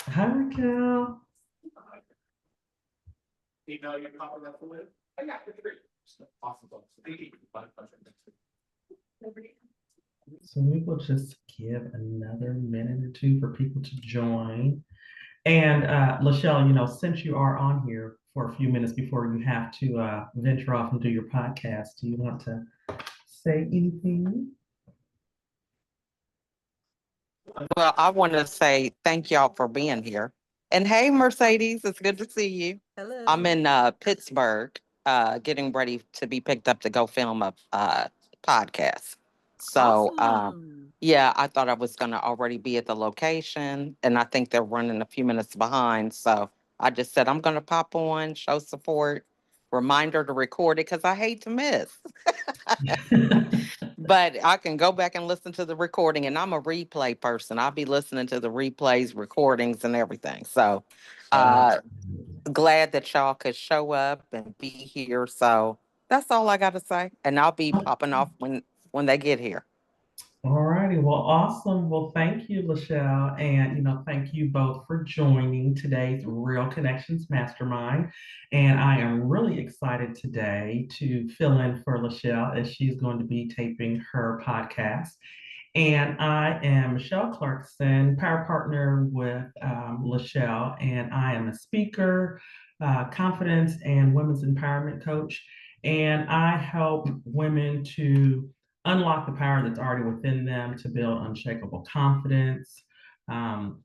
Hi, Raquel. So we will just give another minute or two for people to join. And Lachelle, since you are on here for a few minutes before you have to venture off and do your podcast, do you want to say anything? Well, I want to say thank y'all for being here. And hey, Mercedes, it's good to see you. Hello. I'm in Pittsburgh, getting ready to be picked up to go film a podcast. So, Awesome. yeah, I thought I was going to already be at the location, and I think they're running a few minutes behind. So I just said I'm going to pop on, show support, reminder to record it because I hate to miss. But I can go back and listen to the recording, and I'm a replay person. I'll be listening to the replays, recordings, and everything. So, Uh, uh, glad that y'all could show up and be here. So that's all I got to say, and I'll be popping off when they get here. All righty. Well, awesome. Well, thank you, Lachelle. And, thank you both for joining today's Real Connections Mastermind. And I am really excited today to fill in for Lachelle as she's going to be taping her podcast. And I am Michelle Clarkson, power partner with Lachelle, and I am a speaker, confidence, and women's empowerment coach. And I help women to unlock the power that's already within them to build unshakable confidence, um,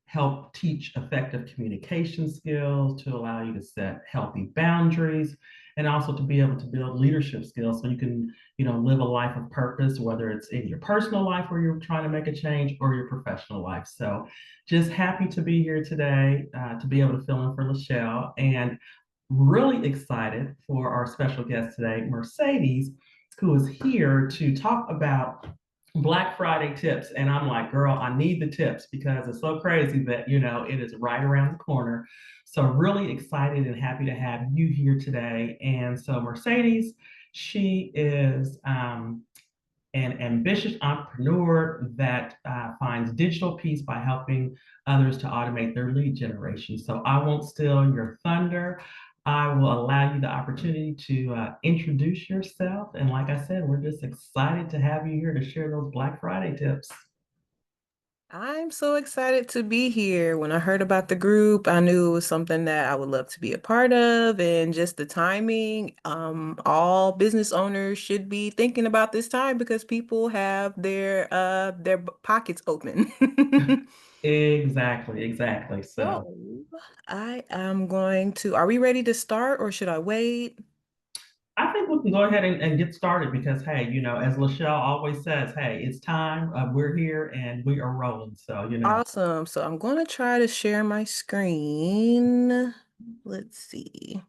help teach effective communication skills to allow you to set healthy boundaries, and also to be able to build leadership skills so you can live a life of purpose, whether it's in your personal life where you're trying to make a change or your professional life. So just happy to be here today, to be able to fill in for Lachelle, and really excited for our special guest today, Mercedes, who is here to talk about Black Friday tips. And I'm like, girl, I need the tips because it's so crazy that, it is right around the corner. So really excited and happy to have you here today. And so Mercedes, she is an ambitious entrepreneur that finds digital peace by helping others to automate their lead generation. So I won't steal your thunder. I will allow you the opportunity to introduce yourself. And like I said, we're just excited to have you here to share those Black Friday tips. I'm so excited to be here. When I heard about the group, I knew it was something that I would love to be a part of, and just the timing. All business owners should be thinking about this time because people have their pockets open. Exactly, exactly. So So I am going to, are we ready to start or should I wait? I think we can go ahead and get started because, hey, as Lachelle always says, hey, it's time. We're here and we are rolling. So. Awesome. So I'm going to try to share my screen. Let's see.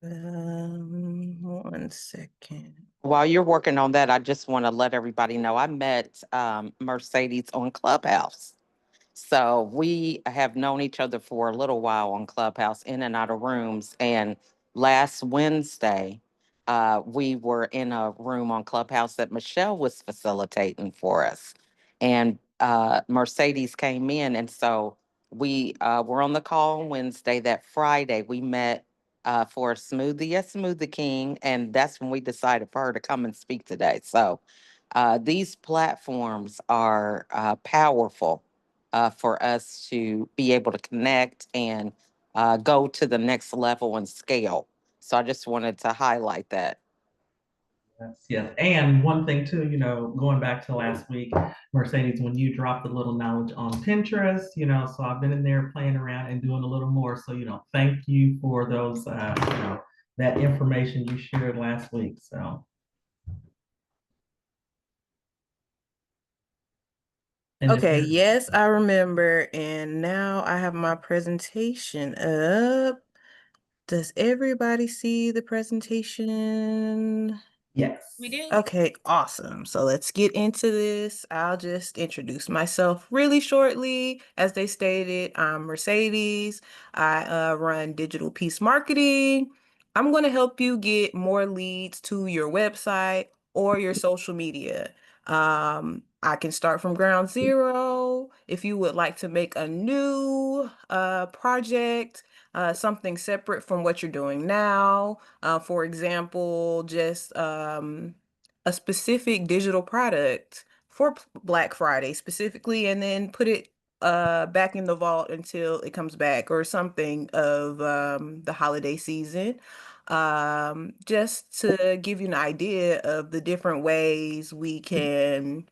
One second. While you're working on that, I just want to let everybody know I met Mercedes on Clubhouse. So we have known each other for a little while on Clubhouse, in and out of rooms. And last Wednesday, we were in a room on Clubhouse that Michelle was facilitating for us. And Mercedes came in. And so we were on the call on Wednesday. That Friday, we met for a smoothie at Smoothie King. And that's when we decided for her to come and speak today. So these platforms are powerful for us to be able to connect and go to the next level and scale. So I just wanted to highlight that. Yes, yes. And one thing too, going back to last week, Mercedes, when you dropped a little knowledge on Pinterest, so I've been in there playing around and doing a little more. So, thank you for those, that information you shared last week. So, and if Okay, you're, yes, I remember. And now I have my presentation up. Does everybody see the presentation? yes. We do. Okay, awesome. So let's get into this. I'll just introduce myself really shortly. As they stated, I'm Mercedes. I run digital peace marketing. I'm going to help you get more leads to your website or your social media. I can start from ground zero. If you would like to make a new project, something separate from what you're doing now, for example, just a specific digital product for Black Friday specifically, and then put it back in the vault until it comes back, or something of the holiday season, just to give you an idea of the different ways we can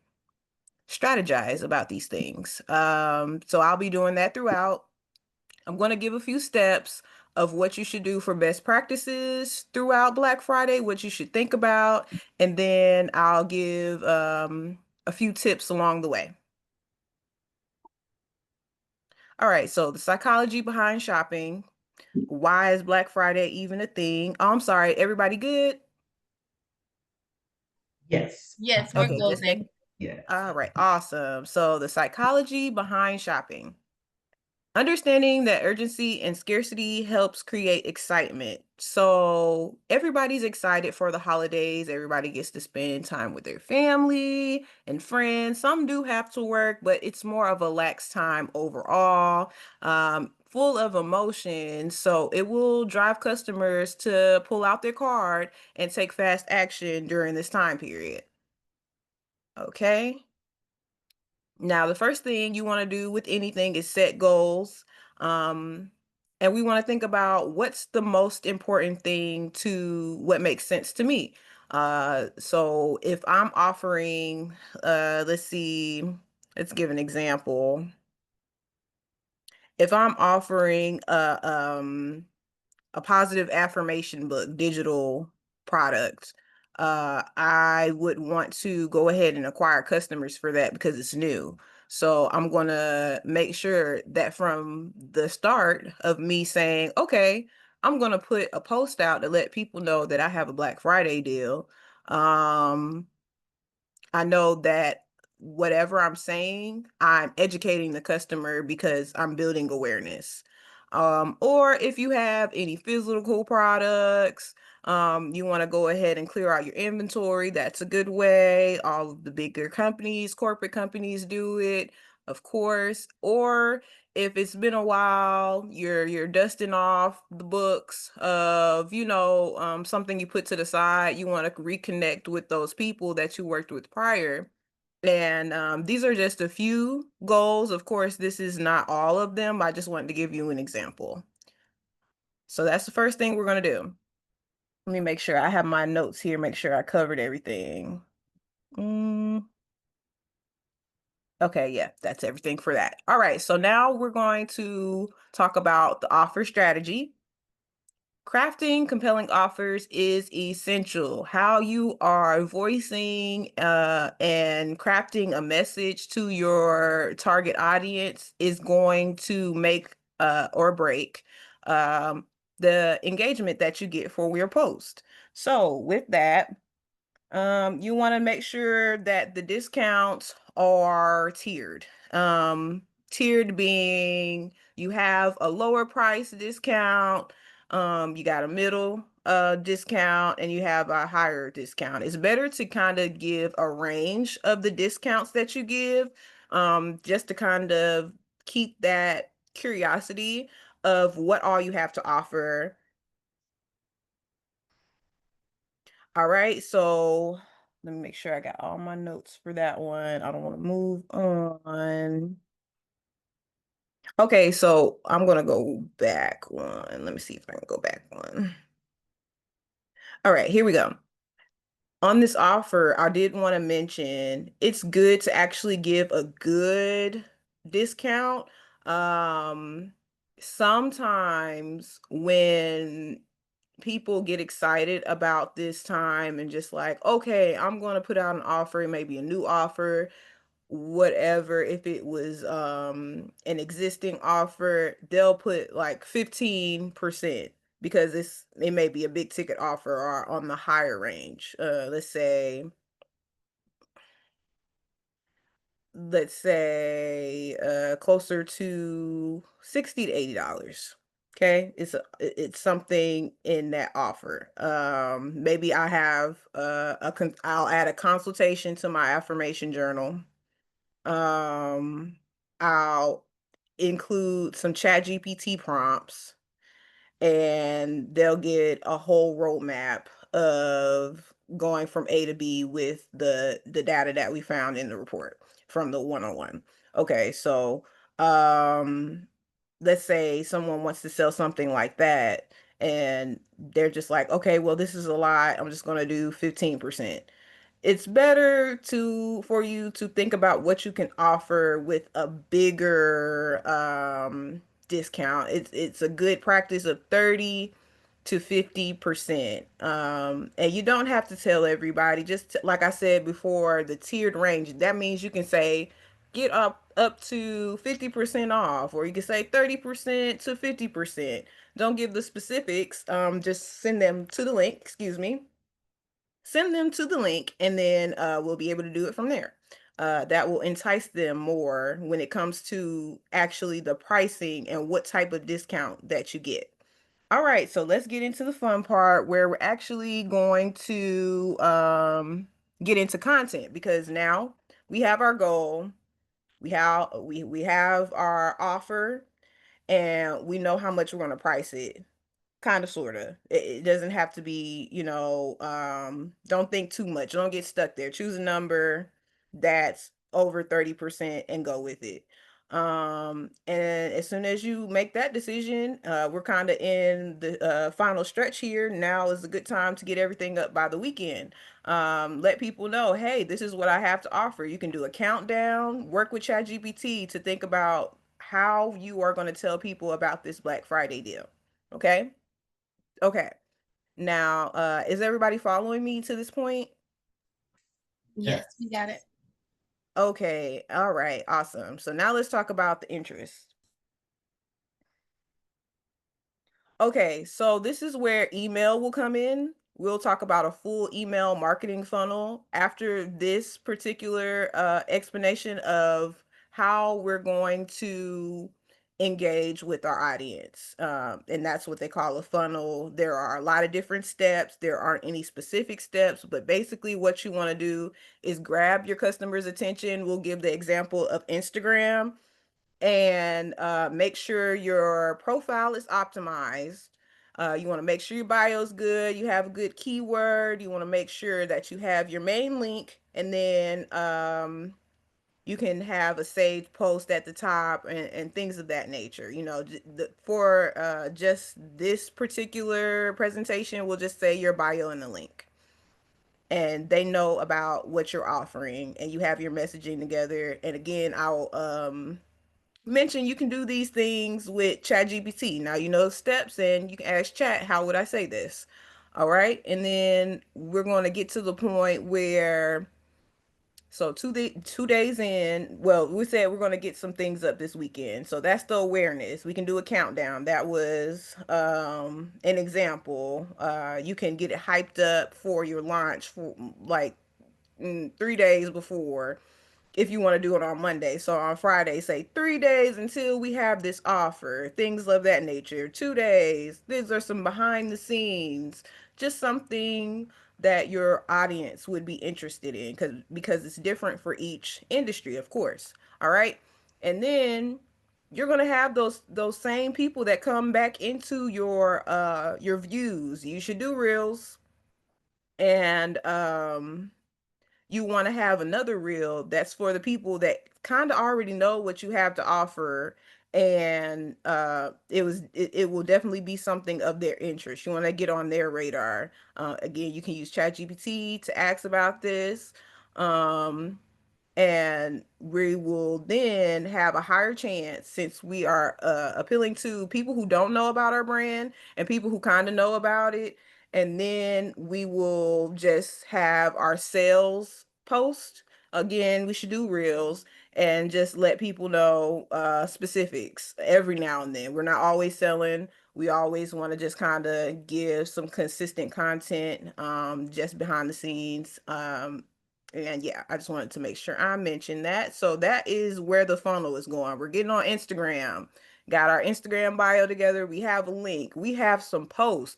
strategize about these things. So I'll be doing that throughout. I'm going to give a few steps of what you should do for best practices throughout Black Friday, what you should think about, and then I'll give a few tips along the way. All right, so the psychology behind shopping. Why is Black Friday even a thing? Oh, I'm sorry, everybody good? Yes. Yes, we're Okay, just golden. make. Yes. All right, awesome. So the psychology behind shopping. Understanding that urgency and scarcity helps create excitement. So everybody's excited for the holidays. Everybody gets to spend time with their family and friends. Some do have to work, but it's more of a lax time overall, full of emotion. So it will drive customers to pull out their card and take fast action during this time period. Okay. Now, the first thing you want to do with anything is set goals. Um, and we want to think about what's the most important thing to what makes sense to me. So if I'm offering, let's see, let's give an example. If I'm offering a positive affirmation book, digital product, I would want to go ahead and acquire customers for that because it's new. So I'm going to make sure that from the start of me saying, okay, I'm going to put a post out to let people know that I have a Black Friday deal. Um, I know that whatever I'm saying, I'm educating the customer because I'm building awareness. Or if you have any physical products, you want to go ahead and clear out your inventory. That's a good way. All of the bigger companies, corporate companies do it, of course. Or if it's been a while, you're dusting off the books of, something you put to the side. You want to reconnect with those people that you worked with prior. And these are just a few goals. Of course, this is not all of them. I just wanted to give you an example. So that's the first thing we're going to do. Let me make sure I have my notes here, make sure I covered everything. Okay, yeah, that's everything for that. All right, so now we're going to talk about the offer strategy. Crafting compelling offers is essential. How you are voicing and crafting a message to your target audience is going to make or break the engagement that you get for your post. So with that, you want to make sure that the discounts are tiered. Tiered being you have a lower price discount, you got a middle discount, and you have a higher discount. It's better to kind of give a range of the discounts that you give, just to kind of keep that curiosity of what all you have to offer. All right, so let me make sure I got all my notes for that one. I don't want to move on. Okay, so I'm gonna go back one. Let me see if I can go back one. All right, here we go. On this offer, I did want to mention it's good to actually give a good discount. Um, Sometimes when people get excited about this time and just like, okay, I'm going to put out an offer, maybe a new offer, whatever. If it was an existing offer, they'll put like 15% because it may be a big ticket offer or on the higher range. Let's say closer to $60 to $80. Okay, it's something in that offer. Maybe I have I'll add a consultation to my affirmation journal. Um, I'll include some chat GPT prompts, and they'll get a whole roadmap of going from A to B with the data that we found in the report from the one-on-one. Okay, so um let's say someone wants to sell something like that, and they're just like, okay, well, this is a lot. I'm just going to do 15%. It's better to for you to think about what you can offer with a bigger discount. It's a good practice of 30 to 50%. And you don't have to tell everybody, just like I said before, the tiered range. That means you can say get up to 50% off, or you can say 30% to 50%. Don't give the specifics. Just send them to the link, excuse me. Send them to the link, and then we'll be able to do it from there. That will entice them more when it comes to actually the pricing and what type of discount that you get. All right, so let's get into the fun part where we're actually going to get into content, because now we have our goal, we have our offer, and we know how much we're going to price it. Kind of, sort of. It doesn't have to be, don't think too much. Don't get stuck there. Choose a number that's over 30% and go with it. And as soon as you make that decision, we're kind of in the final stretch here. Now is a good time to get everything up by the weekend. Let people know, hey, this is what I have to offer. You can do a countdown, work with ChatGPT to think about how you are going to tell people about this Black Friday deal. Okay? Okay. Now, is everybody following me to this point? Yes. Yes, we got it. Okay. All right. Awesome. So now let's talk about the interest. Okay, so this is where email will come in. We'll talk about a full email marketing funnel after this particular explanation of how we're going to engage with our audience. And that's what they call a funnel. There are a lot of different steps. There aren't any specific steps, but basically what you want to do is grab your customer's attention. We'll give the example of Instagram, and make sure your profile is optimized. You want to make sure your bio is good. You have a good keyword. You want to make sure that you have your main link, and then you can have a saved post at the top, and things of that nature. For just this particular presentation, we'll just say your bio and the link. And they know about what you're offering, and you have your messaging together. And again, I'll mention you can do these things with ChatGPT. Now you know the steps, and you can ask Chat, how would I say this? All right. And then we're going to get to the point where, so 2 days in, well, we said we're going to get some things up this weekend. So that's the awareness. We can do a countdown. That was an example. You can get it hyped up for your launch for like 3 days before, if you want to do it on Monday. So on Friday, say 3 days until we have this offer, things of that nature. 2 days. These are some behind the scenes, just something that your audience would be interested in, because it's different for each industry, of course. All right. And then you're gonna have those same people that come back into your views. You should do reels, and you want to have another reel that's for the people that kind of already know what you have to offer, and it will definitely be something of their interest. You want to get on their radar. Again, you can use ChatGPT to ask about this. um and we will then have a higher chance, since we are appealing to people who don't know about our brand and people who kind of know about it. And then we will just have our sales post. Again, we should do reels and just let people know specifics every now and then. We're not always selling. We always want to just kind of give some consistent content, just behind the scenes. And yeah, I just wanted to make sure I mentioned that. So that is where the funnel is going. We're getting on Instagram, got our Instagram bio together. We have a link. We have some posts.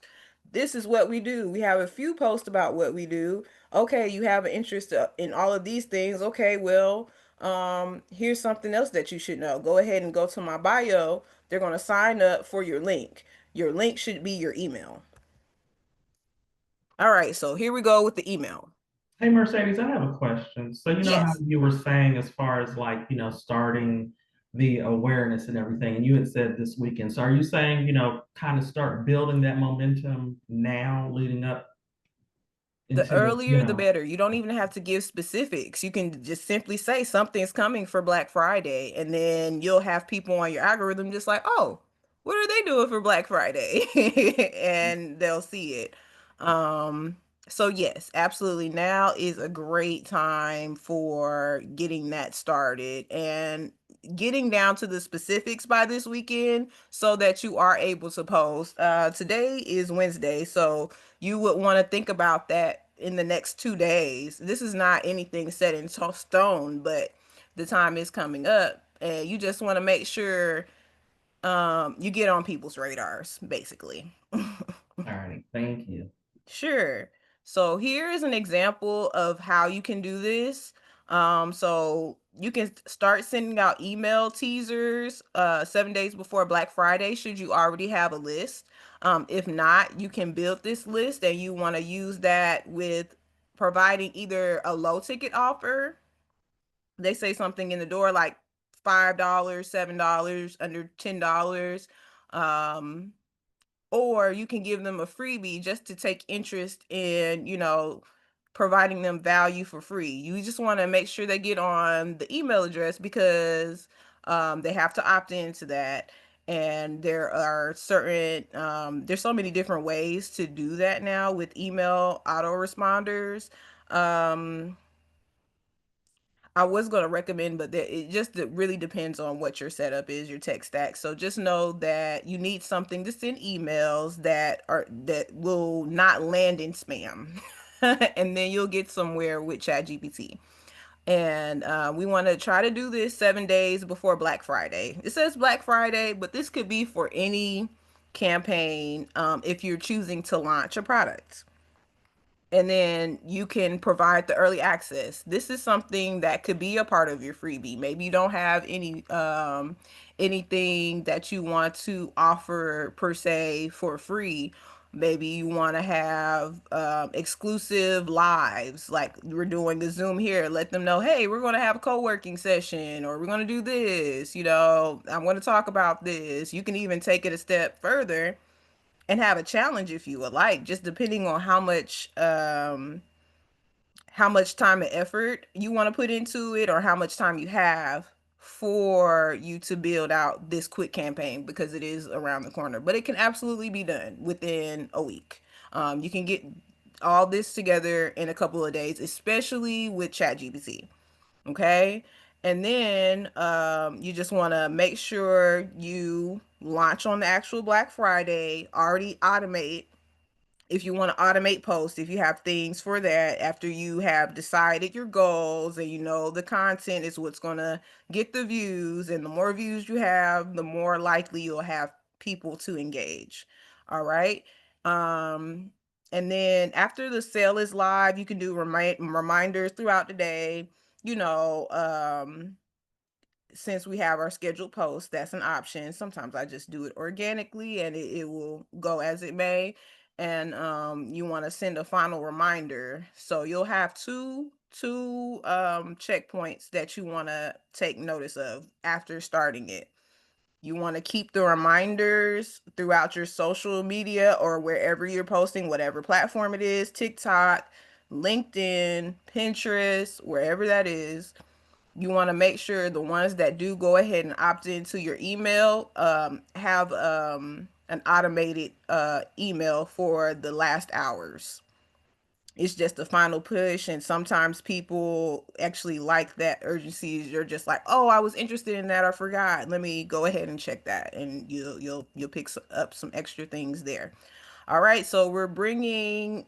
This is what we do. We have a few posts about what we do. Okay, you have an interest in all of these things. Okay, well, here's something else that you should know. Go ahead and go to my bio. They're going to sign up for your link. Your link should be your email. All right, so here we go with the email. Hey, Mercedes, I have a question. So, you know how Yes. you were saying as far as like, starting the awareness and everything, and you had said this weekend. So, are you saying, kind of start building that momentum now leading up The into the, earlier the better. You don't even have to give specifics. You can just simply say something's coming for Black Friday, and then you'll have people on your algorithm just like, oh, what are they doing for Black Friday? And they'll see it. Um, so yes, absolutely. Now is a great time for getting that started and getting down to the specifics by this weekend so that you are able to post. Today is Wednesday, so you would want to think about that in the next 2 days. This is not anything set in stone, but the time is coming up, and you just want to make sure you get on people's radars, basically. All right, thank you. Sure. So here is an example of how you can do this. So you can start sending out email teasers 7 days before Black Friday, should you already have a list. If not, you can build this list and you want to use that with providing either a low ticket offer. They say something in the door like $5, $7, under $10. Um, or you can give them a freebie just to take interest in, providing them value for free. You just want to make sure they get on the email address because they have to opt into that. And there are there's so many different ways to do that now with email autoresponders. Um, I was going to recommend, but it really depends on what your setup is, your tech stack. So just know that you need something to send emails that will not land in spam, and then you'll get somewhere with ChatGPT. And we want to try to do this 7 days before Black Friday. It says Black Friday, but this could be for any campaign if you're choosing to launch a product, and then you can provide the early access. This is something that could be a part of your freebie. Maybe you don't have anything that you want to offer per se for free. Maybe you want to have exclusive lives, like we're doing a Zoom here. Let them know, hey, we're going to have a co-working session, or we're going to do this. I'm going to talk about this. You can even take it a step further and have a challenge if you would like, just depending on how much time and effort you want to put into it, or how much time you have for you to build out this quick campaign, because it is around the corner. But it can absolutely be done within a week. You can get all this together in a couple of days, especially with ChatGPT. Okay. And then you just want to make sure you launch on the actual Black Friday, already automate if you want to automate posts, if you have things for that, after you have decided your goals and you know the content is what's going to get the views, and the more views you have, the more likely you'll have people to engage. All right. Um, and then after the sale is live, you can do reminders throughout the day. You know, since we have our scheduled posts, that's an option. Sometimes I just do it organically and it will go as it may. And you want to send a final reminder. So you'll have two checkpoints that you want to take notice of after starting it. You want to keep the reminders throughout your social media or wherever you're posting, whatever platform it is, TikTok, LinkedIn, Pinterest, wherever that is. You want to make sure the ones that do go ahead and opt into your email have an automated email for the last hours. It's just a final push, and sometimes people actually like that urgency. You're just like, oh, I was interested in that, I forgot. Let me go ahead and check that, and you'll pick up some extra things there. All right, so we're bringing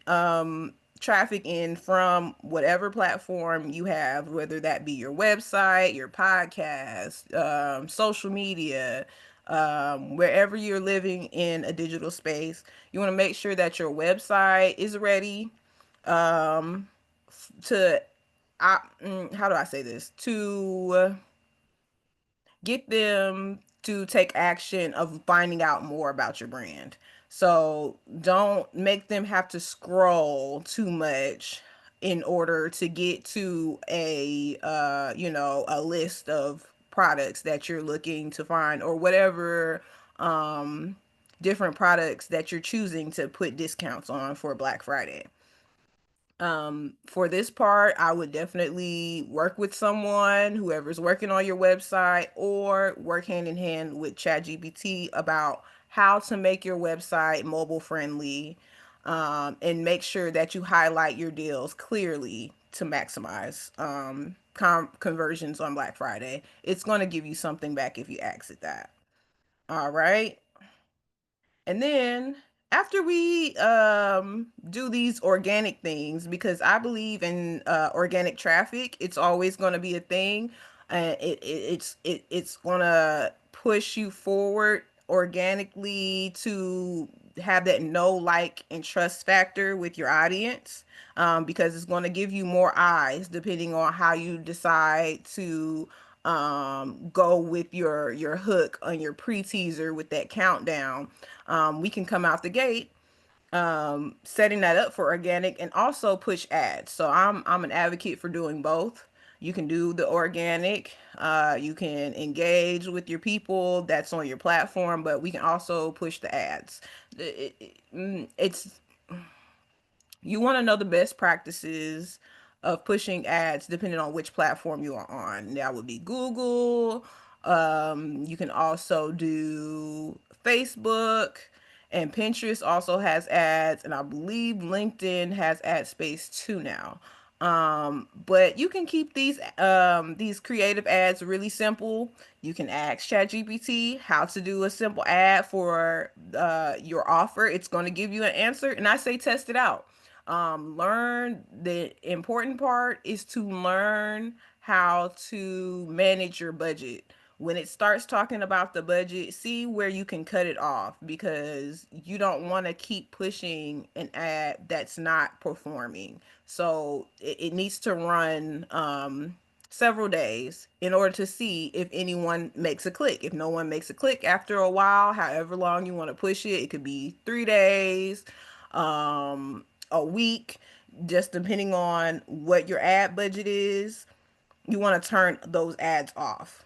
traffic in from whatever platform you have, whether that be your website, your podcast, social media, wherever you're living in a digital space. You want to make sure that your website is ready um, to, how do I say this? To get them to take action of finding out more about your brand. So don't make them have to scroll too much in order to get to a a list of products that you're looking to find, or whatever different products that you're choosing to put discounts on for Black Friday. For this part, I would definitely work with someone, whoever's working on your website, or work hand in hand with ChatGPT about how to make your website mobile friendly, and make sure that you highlight your deals clearly to maximize conversions on Black Friday. It's going to give you something back if you exit that. All right. And then after we do these organic things, because I believe in organic traffic, it's always going to be a thing. It's going to push you forward organically to have that know, like, and trust factor with your audience, because it's going to give you more eyes depending on how you decide to go with your hook on your pre-teaser with that countdown. We can come out the gate setting that up for organic and also push ads. So I'm an advocate for doing both. You can do the organic, you can engage with your people that's on your platform, but we can also push the ads. It's you want to know the best practices of pushing ads depending on which platform you are on. That would be Google. You can also do Facebook, and Pinterest also has ads, and I believe LinkedIn has ad space too now. But you can keep these creative ads really simple. You can ask ChatGPT how to do a simple ad for your offer. It's going to give you an answer, and I say test it out. Learn the important part is to learn how to manage your budget. When it starts talking about the budget, see where you can cut it off, because you don't want to keep pushing an ad that's not performing. So it needs to run several days in order to see if anyone makes a click. If no one makes a click after a while, however long you want to push it, it could be 3 days, a week, just depending on what your ad budget is. You want to turn those ads off.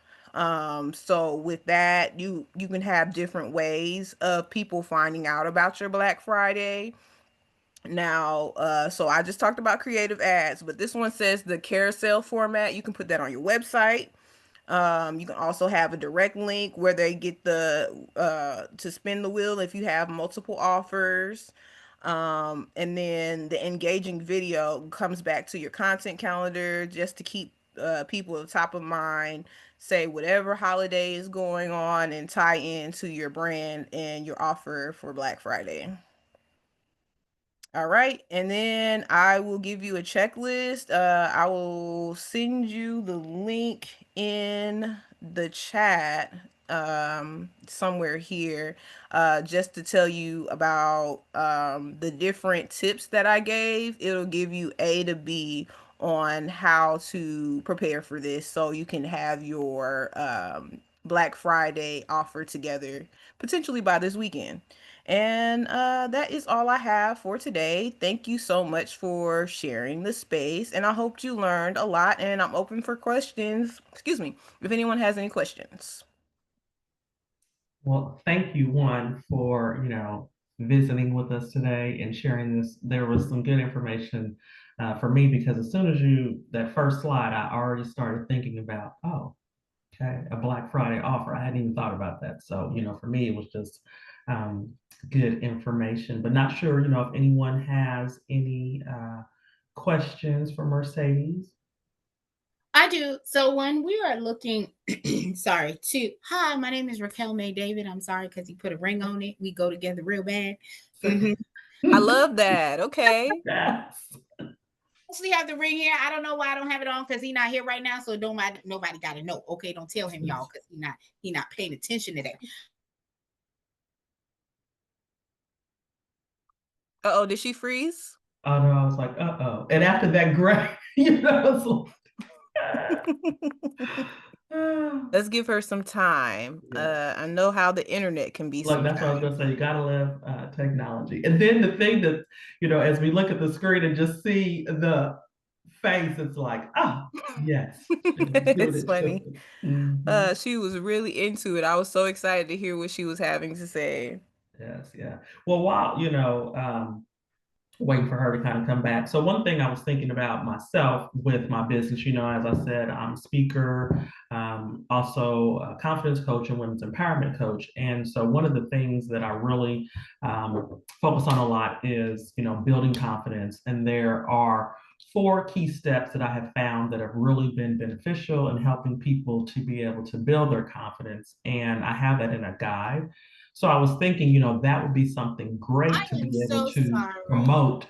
So with that, you can have different ways of people finding out about your Black Friday. Now, so I just talked about creative ads, but this one says the carousel format. You can put that on your website. You can also have a direct link where they get the to spin the wheel if you have multiple offers. And then the engaging video comes back to your content calendar just to keep people at the top of mind. Say whatever holiday is going on and tie into your brand and your offer for Black Friday. All right, and then I will give you a checklist. I will send you the link in the chat somewhere here, just to tell you about the different tips that I gave. It'll give you A to B on how to prepare for this, so you can have your Black Friday offer together potentially by this weekend. And that is all I have for today. Thank you so much for sharing the space. And I hope you learned a lot. And I'm open for questions. Excuse me, if anyone has any questions. Well, thank you, one, for visiting with us today and sharing this. There was some good information for me, because as soon as that first slide, I already started thinking about, oh, okay, a Black Friday offer. I hadn't even thought about that. So, for me, it was just um, good information. But not sure, if anyone has any questions for Mercedes. I do. So when we are looking, sorry, hi, my name is Raquel May David. I'm sorry because he put a ring on it. We go together real bad. I love that. Okay. Yes. actually have the ring here. I don't know why I don't have it on because he's not here right now. So nobody got to know. Okay, don't tell him, y'all, because he not paying attention to that. Uh-oh, did she freeze? Oh no, I was like, and after that gray, you know, Let's give her some time. yeah. I know how the internet can be Like that's what I was sometimes. gonna say. You gotta love technology. And then the thing that, as we look at the screen and just see the face, it's like, oh yes, she was doing It's it. funny. Mhm. She was really into it. I was so excited to hear what she was having to say. Yes, yeah. Well, while waiting for her to kind of come back. So one thing I was thinking about myself with my business, as I said, I'm a speaker, also a confidence coach and women's empowerment coach. And so one of the things that I really focus on a lot is, building confidence. And there are 4 key steps that I have found that have really been beneficial in helping people to be able to build their confidence. And I have that in a guide. So I was thinking, that would be something great to I am be able so to sorry. promote.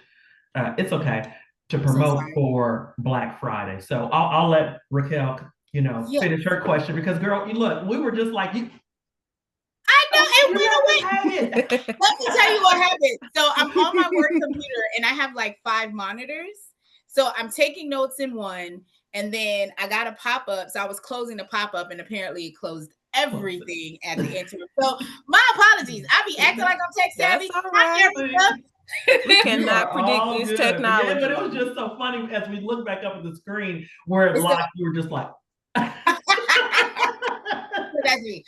It's okay to I'm so promote sorry. for Black Friday. So I'll let Raquel, Yes. finish her question because, girl, you look, we were just like you. I know it You went away. replicated. Let me tell you what happened. So I'm on my work computer and I have like 5 monitors. So I'm taking notes in one, and then I got a pop up. So I was closing the pop up, and apparently it closed everything at the interim. So my apologies. I be acting like I'm tech That's savvy. all Hi, right. We Erica. You are cannot predict all this good. But yeah, but it was technology. just so funny as we look back up at the screen where it So locked, you were just like, So that's me.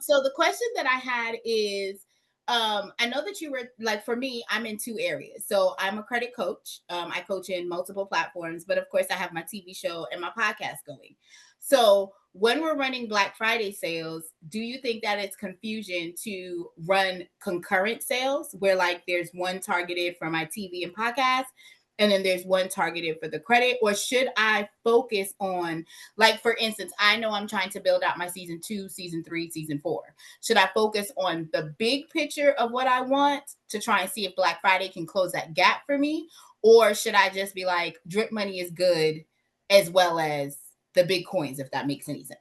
So the question that I had is, I know that you were like, for me, I'm in 2 areas. So I'm a credit coach. I coach in multiple platforms, but of course I have my TV show and my podcast going. So when we're running Black Friday sales, do you think that it's confusion to run concurrent sales where like there's one targeted for my TV and podcast, and then there's one targeted for the credit? Or should I focus on, like, for instance, I know I'm trying to build out my season 2, season 3, season 4. Should I focus on the big picture of what I want to try and see if Black Friday can close that gap for me? Or should I just be like, drip money is good as well as the big coins, if that makes any sense?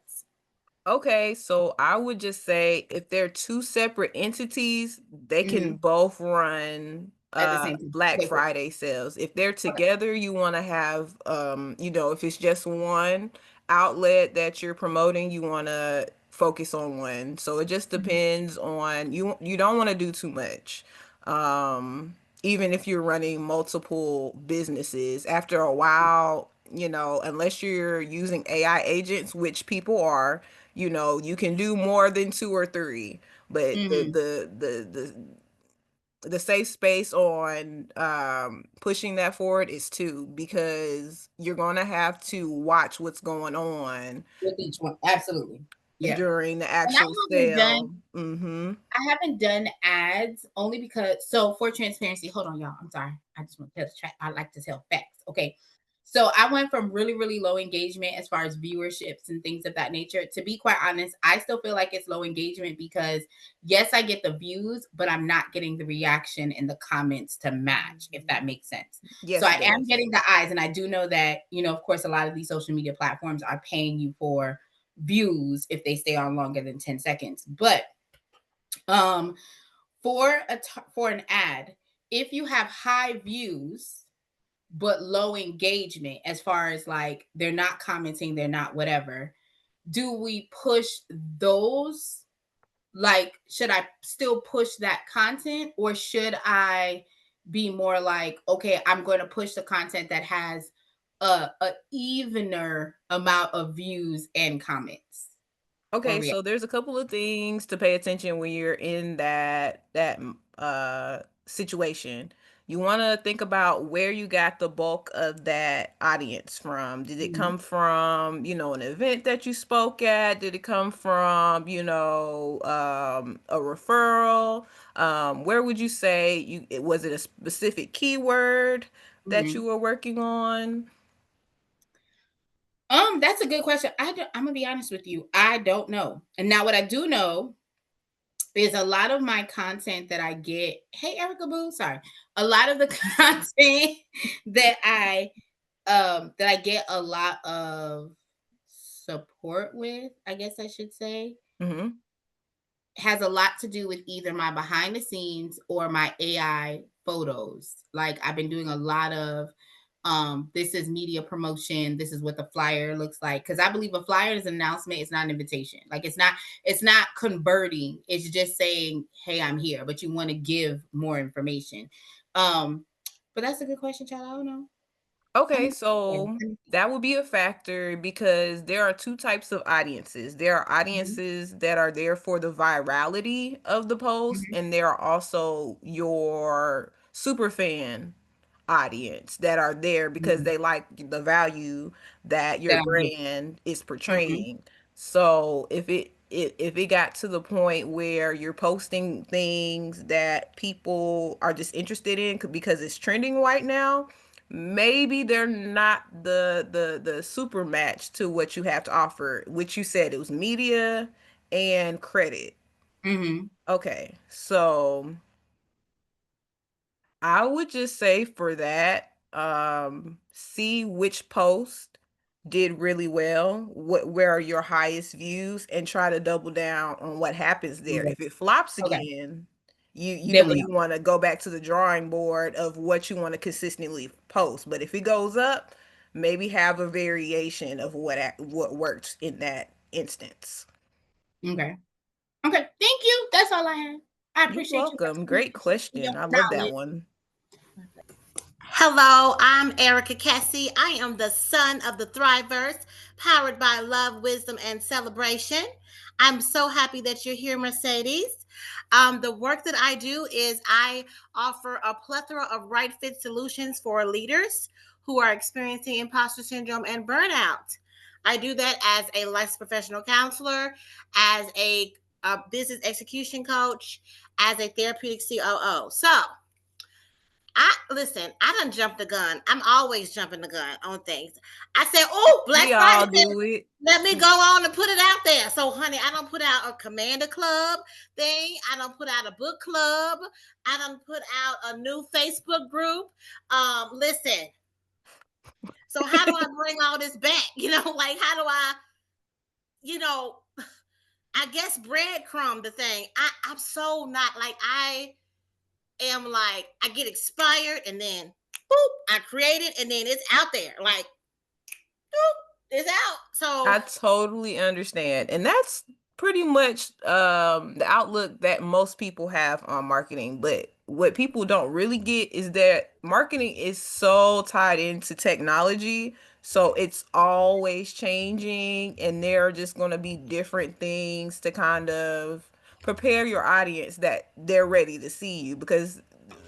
Okay, so I would just say if they're 2 separate entities, they can Mm-hmm. both run At the same time. Black Okay, cool. Friday sales. If they're Okay. together, you want to have if it's just one outlet that you're promoting, you want to focus on one. So it just Mhm. depends on you don't want to do too much. Even if you're running multiple businesses, after a while, unless you're using AI agents, which people are, you can do more than 2 or 3, but Mhm. the safe space on pushing that forward is 2, because you're going to have to watch what's going on With each one. Absolutely. Yeah. during the And I actual haven't done sale. Mm-hmm. I haven't done ads only because, so for transparency, hold on, y'all. I'm sorry. I just want to tell the track. I like to tell facts. Okay. So I went from really, really low engagement as far as viewerships and things of that nature. To be quite honest, I still feel like it's low engagement because yes, I get the views, but I'm not getting the reaction and the comments to match, if that makes sense. So Yes, I it am does. getting the eyes, and I do know that, of course, a lot of these social media platforms are paying you for views if they stay on longer than 10 seconds. But um for an ad, if you have high views but low engagement, as far as like they're not commenting, they're not whatever, do we push those? Like, should I still push that content, or should I be more like, okay, I'm going to push the content that has a evener amount of views and comments or Okay, react? so there's a couple of things to pay attention when you're in that situation. You want to think about where you got the bulk of that audience from. Did it Mhm. come from, an event that you spoke at? Did it come from, a referral? Where would you say was it a specific keyword that you Mhm. were working on? That's a good question. I'm gonna be honest with you. I don't know. And now what I do know is a lot of my content that I get. Hey, Erica Boo. Sorry. A lot of the content that I that I get a lot of support with, I guess I should say, Mm-hmm. has a lot to do with either my behind the scenes or my AI photos. Like I've been doing a lot of this is media promotion, this is what the flyer looks like, because I believe a flyer is an announcement, it's not an invitation. Like it's not converting, it's just saying, hey, I'm here, but you want to give more information. um but that's a good question, child. I don't know. Okay, I'm so that would be a factor because there are two types of audiences. There are Mhm, audiences that are there for the virality of the post, mhm, and there are also your super fan audience that are there because mhm. they like the value that your That I'm giving. brand is Mhm, portraying. So if it got to the point where you're posting things that people are just interested in because it's trending right now, maybe they're not the super match to what you have to offer, which you said it was media and credit. mhm. Okay, so I would just say for that, see which post did really well, where are your highest views, and try to double down on what happens there. Okay. If it flops Okay. again, you know Then we know. you want to go back to the drawing board of what you want to consistently post. But if it goes up, maybe have a variation of what works in that instance. Okay. Okay. Thank you. That's all I have. I You're appreciate you welcome. asking me Great questions for your question. I love that knowledge. one. Hello, I'm Erica Kessie. I am the son of the Thrivers, powered by love, wisdom, and celebration. I'm so happy that you're here, Mercedes. The work that I do is I offer a plethora of right fit solutions for leaders who are experiencing imposter syndrome and burnout. I do that as a licensed professional counselor, as a business execution coach, as a therapeutic COO. So, I listen, I done jumped the gun. I'm always jumping the gun on things. I said, oh, Black We Friday all sale. do it. Let me go on and put it out there. So, honey, I don't put out a Commander Club thing. I don't put out a book club. I don't put out a new Facebook group. Listen, so how do I bring all this back? Like how do I, you know, I guess breadcrumb the thing. I'm so not like am like I get expired and then boop, I create it and then it's out there. Like boop, it's out. So I totally understand. And that's pretty much the outlook that most people have on marketing. But what people don't really get is that marketing is so tied into technology. So it's always changing, and there are just going to be different things to kind of prepare your audience that they're ready to see you because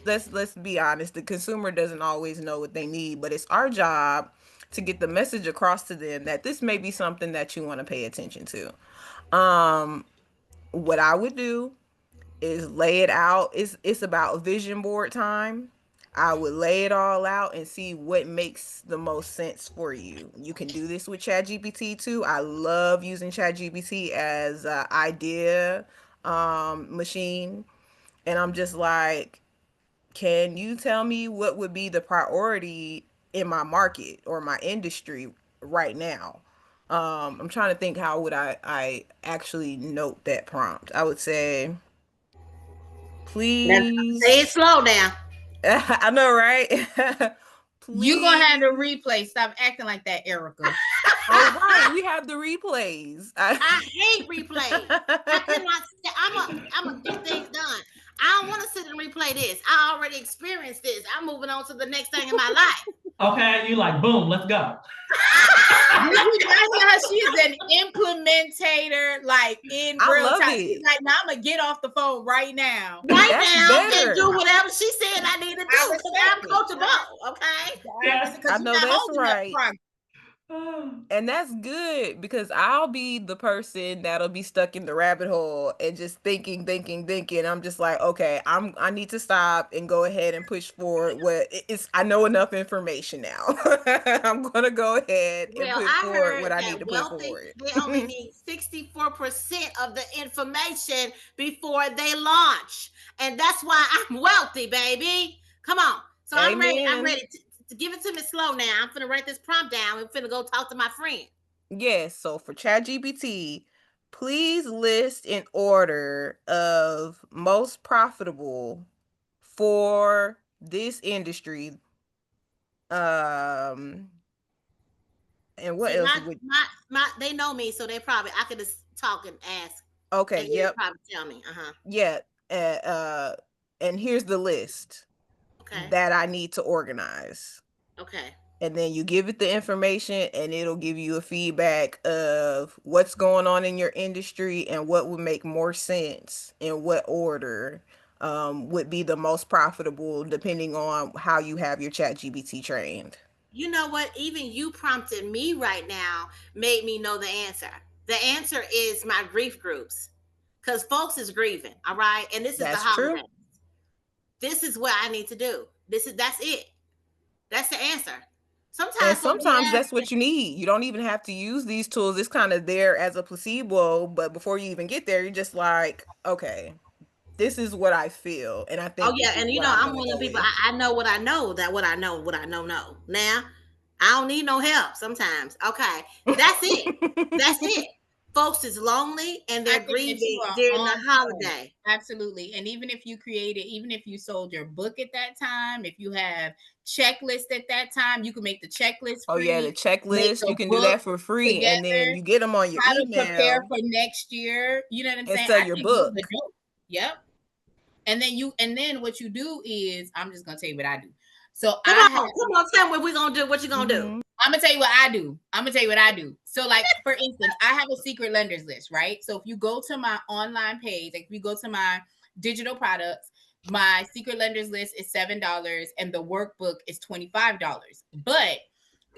let's be honest, the consumer doesn't always know what they need, but it's our job to get the message across to them that this may be something that you want to pay attention to. Um, what I would do is lay it out. It's about vision board time. I would lay it all out and see what makes the most sense for you. You can do this with ChatGPT too. I love using ChatGPT as an idea machine. And I'm just like, can you tell me what would be the priority in my market or my industry right now? I'm trying to think how would I actually note that prompt. I would say, now say it please. slow now. I know, right? You gonna have the Please. replay. Stop acting like that, Erica. All right, we have the replays. I hate replays. I cannot. I'm gonna get things done. I don't want to sit and replay this. I already experienced this. I'm moving on to the next thing in my life. Okay, you like, boom, let's go. Did you not hear her? She is an implementator, like in I real love time. She's it. like, now I'm gonna get off the phone right now. Right That's now and do better. whatever she said I need to I do because I'm respect it. coachable. Okay. Yes. Because I you're know not that's holding up right. front. And that's good because I'll be the person that'll be stuck in the rabbit hole and just thinking. I'm just like, okay, I need to stop and go ahead and push forward what it's I know enough information now. I'm gonna go ahead and Well, put I forward what heard I need that to put wealthy, forward. they only need 64% of the information before they launch. And that's why I'm wealthy, baby. Come on. So I'm ready. I'm Amen. ready. give it to me slow now. I'm finna write this prompt down. I'm finna go talk to my friend. Yes, so for ChatGPT, please list in order of most profitable for this industry. Um, and what See, else my would my they know me, so they probably I could just talk and ask, okay, and they'll yep. probably tell me. Uh-huh. Yeah. And here's the list Okay. that I need to organize. Okay. And then you give it the information and it'll give you a feedback of what's going on in your industry and what would make more sense in what order would be the most profitable depending on how you have your chat GBT trained. You know what? Even you prompted me right now made me know the answer. The answer is my grief groups. Because folks is grieving, all right? And this is the That's true. holiday. This is what I need to do. That's it. That's the answer. And Sometimes folks be sometimes that's asking, what you need. You don't even have to use these tools. It's kind of there as a placebo, but before you even get there, you're just like, okay, this is what I feel. And I oh think yeah, this is and what I'm I'm going to one of go the people. with. I know what I know. That what I know. Now I don't need no help. Sometimes, okay, that's it. That's it. Folks is lonely and I they're think that you grieving are during the on point. holiday. Absolutely. And even if you created, even if you sold your book at that time, if you have checklist at that time, you can make the checklist Oh yeah, the free, make checklist, the you can do book that for free and then together, you get them on your how to prepare email for next year. You know what I'm and saying? sell I your think those are book. dope. Yep. And then what you do is, I'm just gonna tell you what I do. So Come on, tell me what we gonna do. What you gonna do? Mhm. I'm gonna tell you what I do. I'm gonna tell you what I do. So, like for instance, I have a secret lenders list, right? So if you go to my online page, like if you go to my digital products, my secret lenders list is $7 and the workbook is $25. But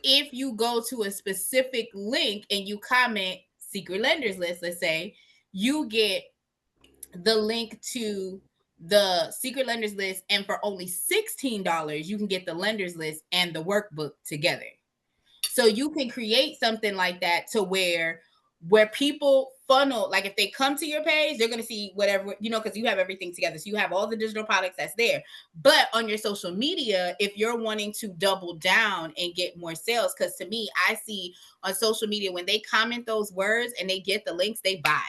if you go to a specific link and you comment secret lenders list, let's say, you get the link to the secret lenders list, and for only $16, you can get the lenders list and the workbook together. So you can create something like that to where people funnel, like if they come to your page, they're going to see whatever, because you have everything together. So you have all the digital products that's there. But on your social media, if you're wanting to double down and get more sales, because to me, I see on social media when they comment those words and they get the links, they buy.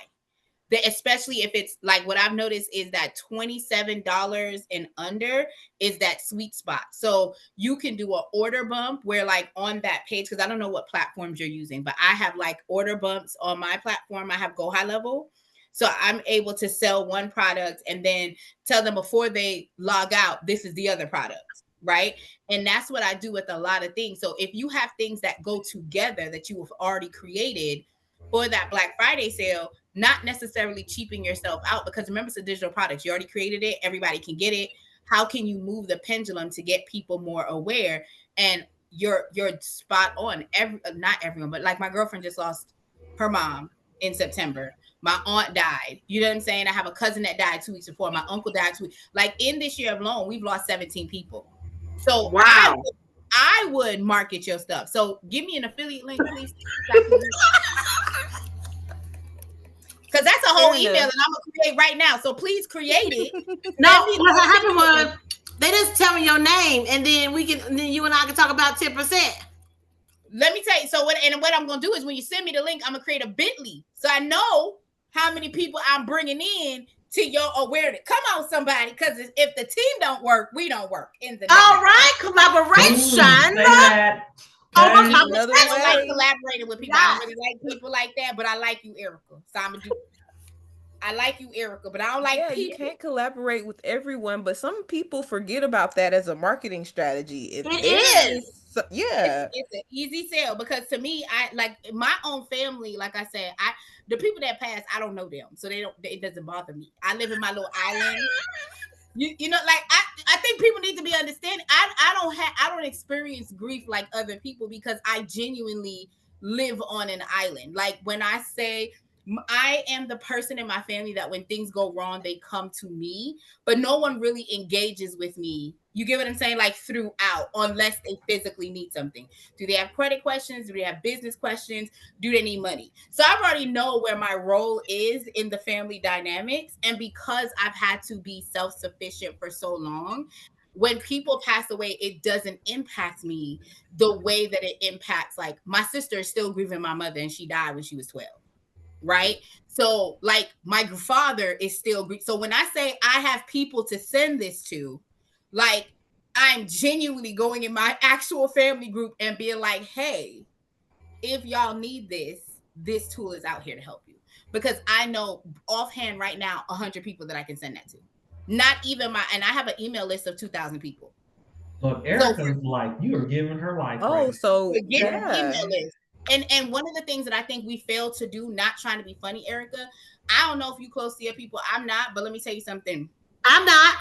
Especially if it's like what I've noticed is that $27 and under is that sweet spot. So you can do an order bump where like on that page, because I don't know what platforms you're using, but I have like order bumps on my platform. I have Go High Level. So I'm able to sell one product and then tell them before they log out, this is the other product. Right. And that's what I do with a lot of things. So if you have things that go together that you have already created for that Black Friday sale, not necessarily cheaping yourself out, because remember, it's a digital product. You already created it. Everybody can get it. How can you move the pendulum to get people more aware? And you're spot on. Not everyone, but like my girlfriend just lost her mom in September. My aunt died. You know what I'm saying? I have a cousin that died 2 weeks before. My uncle died 2 weeks. Like in this year alone, we've lost 17 people. So Wow. I would market your stuff. So give me an affiliate link, please. So I can do, because that's a whole Fair email enough. that I'm gonna create right now. So please create it. No, Send me what the happened affiliate link. was they just tell me your name, and then you and I can talk about 10%. Let me tell you. So what I'm gonna do is when you send me the link, I'm gonna create a Bitly so I know how many people I'm bringing in to your awareness. Come on, somebody, because if the team don't work, we don't work in the name. All right, collaboration. Say that. Oh, To we're me, Say, Another I don't like way. collaborating with people. I don't really like people like that, but I like you, Erica. So I'm gonna do. I like you, Erica, but I don't like Yeah, you people. can't collaborate with everyone, but some people forget about that as a marketing strategy. If It there is. is, yeah, It's an easy sell, because to me, I like my own family. Like I said, the people that pass, I don't know them, so it doesn't bother me. I live in my little island. You know, like I think people need to be understanding. I don't experience grief like other people because I genuinely live on an island. Like when I say I am the person in my family that when things go wrong, they come to me, but no one really engages with me. You get what I'm saying? Like throughout, unless they physically need something. Do they have credit questions? Do they have business questions? Do they need money? So I already know where my role is in the family dynamics. And because I've had to be self sufficient for so long, when people pass away, it doesn't impact me the way that it impacts, like, my sister is still grieving my mother and she died when she was 12, right? So like my father is still so when I say I have people to send this to, like, I'm genuinely going in my actual family group and being like, hey, if y'all need this tool is out here to help you. Because I know offhand right now 100 people that I can send that to. Not even and I have an email list of 2,000 people. Look, So Erica's like, you are giving her life right Oh, now. so get an email yeah. list. And one of the things that I think we fail to do, not trying to be funny, Erica, I don't know if you close to your people. I'm not, but let me tell you something. I'm not.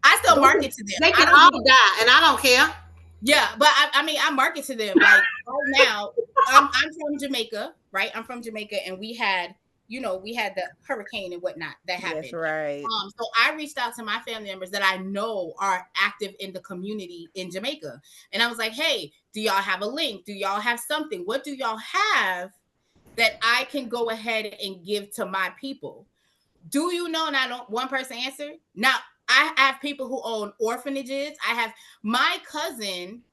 I still market to them. They I can don't all know. die, and I don't care. Yeah, but I mean, I market to them. Like right now, I'm from Jamaica, right? I'm from Jamaica, and we had, we had the hurricane and whatnot that Yes, happened. right. So I reached out to my family members that I know are active in the community in Jamaica, and I was like, hey, do y'all have a link? Do y'all have something? What do y'all have that I can go ahead and give to my people? Do you know? And I don't. One person answered. Now I have people who own orphanages. I have my cousin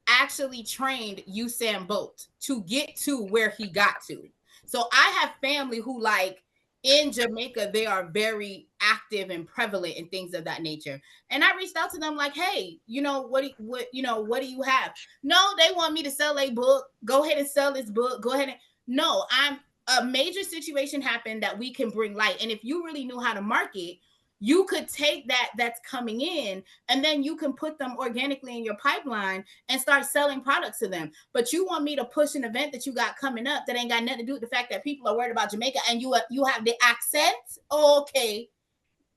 actually trained Usain Bolt to get to where he got to. So I have family who, like, in Jamaica, they are very active and prevalent in things of that nature. And I reached out to them like, hey, what do you have? No, they want me to sell a book. Go ahead and sell this book. Go ahead and no, I'm a major situation happened that we can bring light. And if you really knew how to market, you could take that's coming in, and then you can put them organically in your pipeline and start selling products to them. But you want me to push an event that you got coming up that ain't got nothing to do with the fact that people are worried about Jamaica, and you have the accent? Okay,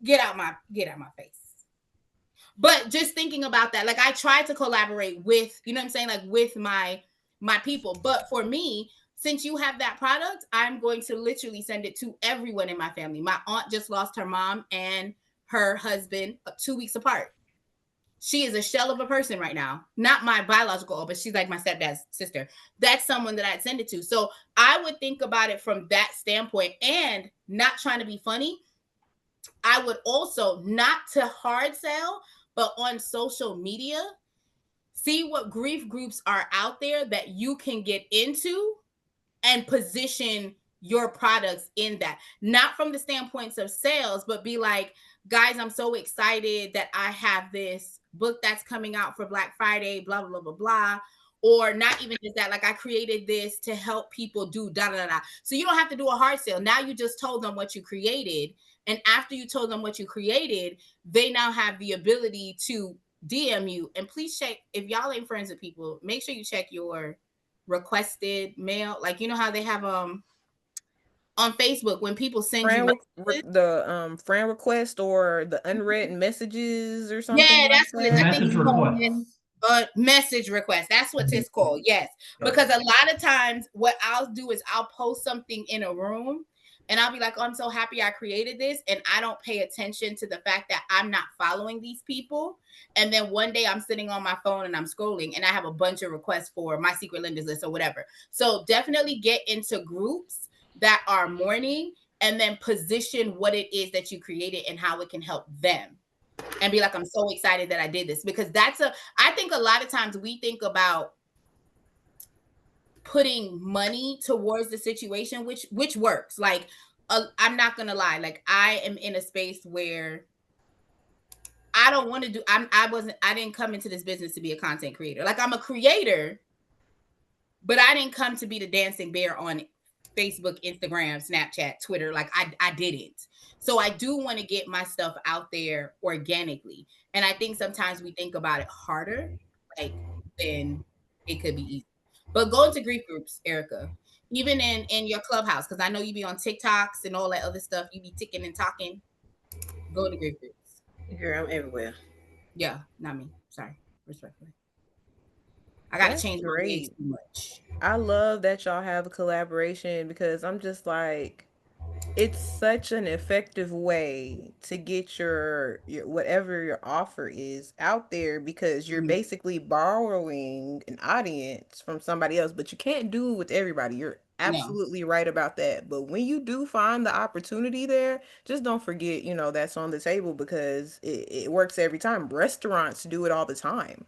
get out my face. But just thinking about that, like, I try to collaborate with, you know what I'm saying, like, with my people. But for me, since you have that product, I'm going to literally send it to everyone in my family. My aunt just lost her mom and her husband 2 weeks apart. She is a shell of a person right now. Not my biological, but she's like my stepdad's sister. That's someone that I'd send it to. So I would think about it from that standpoint, and not trying to be funny. I would also, not to hard sell, but on social media, see what grief groups are out there that you can get into and position your products in that. Not from the standpoints of sales, but be like, guys, I'm so excited that I have this book that's coming out for Black Friday, blah, blah, blah, blah, blah. Or not even just that, like, I created this to help people do da da da. So you don't have to do a hard sale. Now you just told them what you created. And after you told them what you created, they now have the ability to DM you. And please check, if y'all ain't friends with people, make sure you check your requested mail. Like, you know how they have on Facebook when people send you messages? The friend request or the unread messages or something Yeah, like that's what it is. I that. think Message it's requests. called message request. That's what it's called. Yes. Because a lot of times what I'll do is I'll post something in a room and I'll be like, oh, I'm so happy I created this. And I don't pay attention to the fact that I'm not following these people. And then one day I'm sitting on my phone and I'm scrolling and I have a bunch of requests for my secret lenders list or whatever. So definitely get into groups that are mourning and then position what it is that you created and how it can help them. And be like, I'm so excited that I did this. Because I think a lot of times we think about putting money towards the situation, which works. Like, I'm not gonna lie, like, I am in a space where I don't want to do, I didn't come into this business to be a content creator. Like, I'm a creator, but I didn't come to be the dancing bear on Facebook, Instagram, Snapchat, Twitter. Like, I didn't. So I do want to get my stuff out there organically. And I think sometimes we think about it harder, like, than it could be easy. But go into grief groups, Erica, even in your clubhouse, because I know you be on TikToks and all that other stuff. You be ticking and talking. Go to grief groups. Girl, I'm everywhere. Yeah, not me. Sorry, respectfully. I got to That's change my ways great. too much. I love that y'all have a collaboration because I'm just like, it's such an effective way to get your whatever your offer is out there because you're Mhm. basically borrowing an audience from somebody else, but you can't do it with everybody. You're No. absolutely right about that. But when you do find the opportunity there, just don't forget, that's on the table because it works every time. Restaurants do it all the time.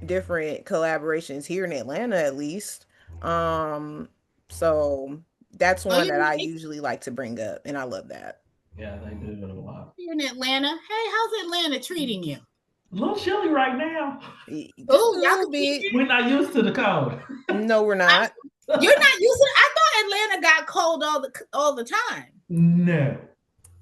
Different collaborations here in Atlanta, at least. Um, so that's Oh, one you that I know, usually like to bring up, and I love that. Yeah, they do it a lot. you're in Atlanta. Hey, how's Atlanta treating you? A little chilly right now. Just a Oh, y'all little can keep bit. We're not used to the cold. No, we're I, not. you're not used to. I thought Atlanta got cold all the time. No.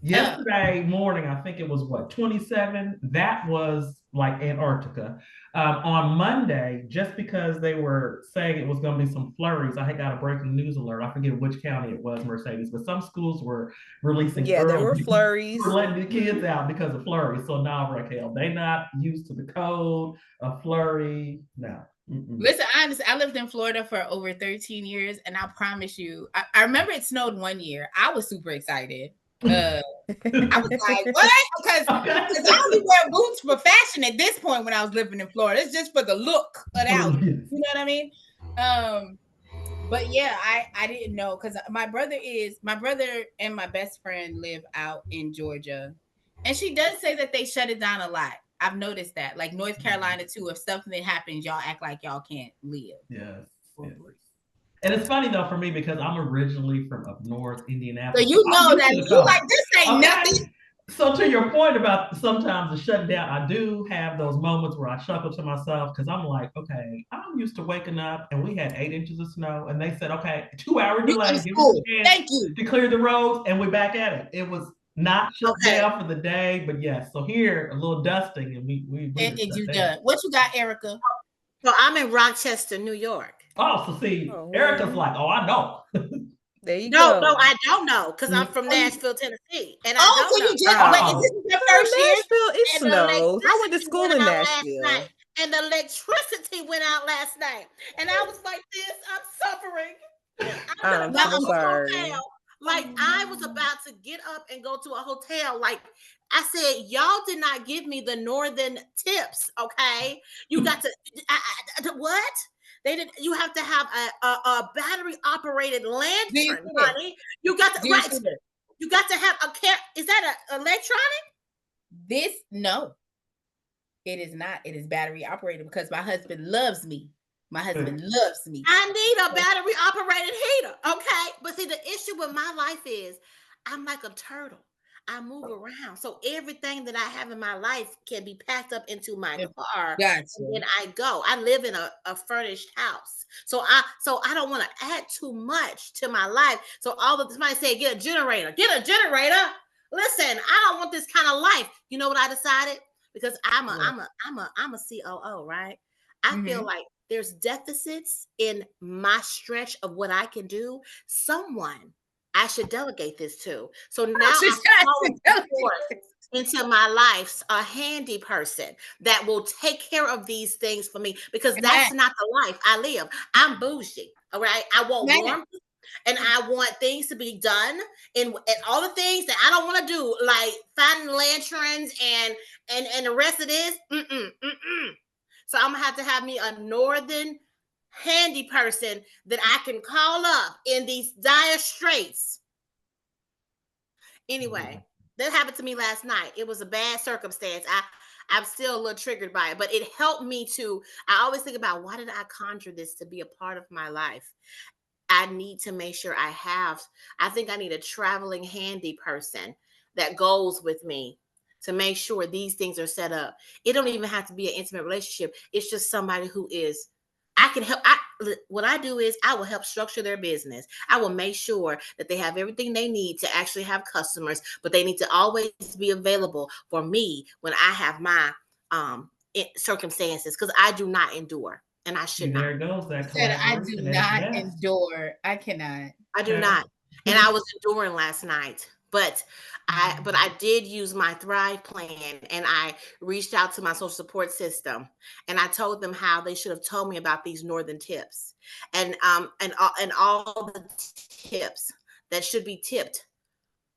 Uh, Yesterday morning, I think it was what, 27? That was like Antarctica. On Monday, just because they were saying it was going to be some flurries, I had got a breaking news alert. I forget which county it was, Mercedes, but some schools were releasing Yeah, there were early. We're flurries. letting the kids out because of flurries. So now, Raquel, they not used to the cold, a flurry. No. Mm-mm. listen, honestly, I lived in Florida for over 13 years, and I promise you, I remember it snowed one year. I was super excited. I was like, what? Because Okay. I only wear boots for fashion at this point when I was living in Florida. It's just for the look of the outfit. You know what I mean? But yeah, I didn't know because my brother and my best friend live out in Georgia. And she does say that they shut it down a lot. I've noticed that. Like North Carolina too, if something happens, y'all act like y'all can't live. Yes. Yes. And it's funny though for me because I'm originally from up north, So Indianapolis. you I'm know used that to the you cold. like this ain't Okay. nothing. So to your point about sometimes the shutting down, I do have those moments where I chuckle to myself because I'm like, okay, I'm used to waking up and we had 8 inches of snow, and they said, okay, 2 hour You in delay, give us school. a chance Thank you. to clear the roads, and we're back at it. It was not shut Okay. down for the day, but yes. So here, a little dusting, and we And, just and shut you down. done. What you got, Erica? So I'm in Rochester, New York. Oh, so see, Oh, Erica's like, oh, I know. there you No, go. I don't know because I'm from Oh, Nashville, Tennessee, and I oh, don't so know. you just wait. Is Oh, this your Girl, first year? Nashville, it And the snows. I went to electricity school went in out last night. Nashville. And the electricity went out last night. And I was like, this, I'm suffering. I'm gonna I'm go Now so to a sorry. hotel. Like I was about to get up and go to a hotel. Like I said, y'all did not give me the northern tips. Okay, you got to what? They did. You have to have a battery operated do you lantern, see this? honey. You got to Do you right. see this? You got to have a care. Is that a electronic? This no, it is not. It is battery operated because my husband loves me. My husband loves me. I need a battery operated heater. Okay. But see, the issue with my life is I'm like a turtle. I move around. So everything that I have in my life can be packed up into my car Gotcha. and then I go. I live in a furnished house. So I don't want to add too much to my life. So all of somebody say, get a generator. Get a generator. Listen, I don't want this kind of life. You know what I decided? Because I'm a COO, right? I feel like there's deficits in my stretch of what I can do. Someone I should delegate this to. So now I'm calling forth into my life a handy person that will take care of these things for me because that's not the life I live. I'm bougie. All right. I want warmth and I want things to be done and all the things that I don't want to do, like finding lanterns and the rest of this. So I'm gonna have to have me a northern handy person that I can call up in these dire straits. Anyway, that happened to me last night. It was a bad circumstance. I'm still a little triggered by it, but it helped me to. I always think about why did I conjure this to be a part of my life? I need to make sure I think I need a traveling handy person that goes with me to make sure these things are set up. It don't even have to be an intimate relationship. It's just somebody who is, I can help. What I do is I will help structure their business. I will make sure that they have everything they need to actually have customers, but they need to always be available for me when I have my circumstances because I do not endure and I should not. there goes that Said I do collaboration at its not best. endure. I cannot. I do Okay. not. And I was enduring last night. But I did use my Thrive plan and I reached out to my social support system and I told them how they should have told me about these northern tips and all the tips that should be tipped.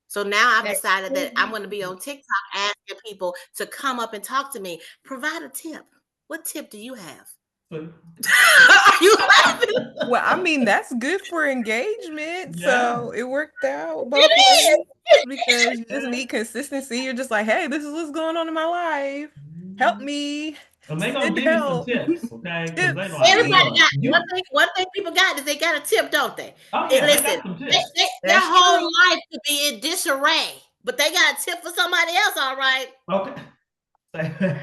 So now I've decided that I'm going to be on TikTok asking people to come up and talk to me. Provide a tip. What tip do you have? Are you laughing? Well, I mean, that's good for engagement. Yeah. So it worked out both It ways because you just need consistency. You're just like, hey, this is what's going on in my life. Help me. And they gonna Send give you some help. tips, okay? Because they Tips. like, Everybody look, got you. one thing people got is they got a tip, don't they? Oh It, yeah, they listen, got some tips. their That's whole true. life could be in disarray, but they got a tip for somebody else, all right. Okay. Okay.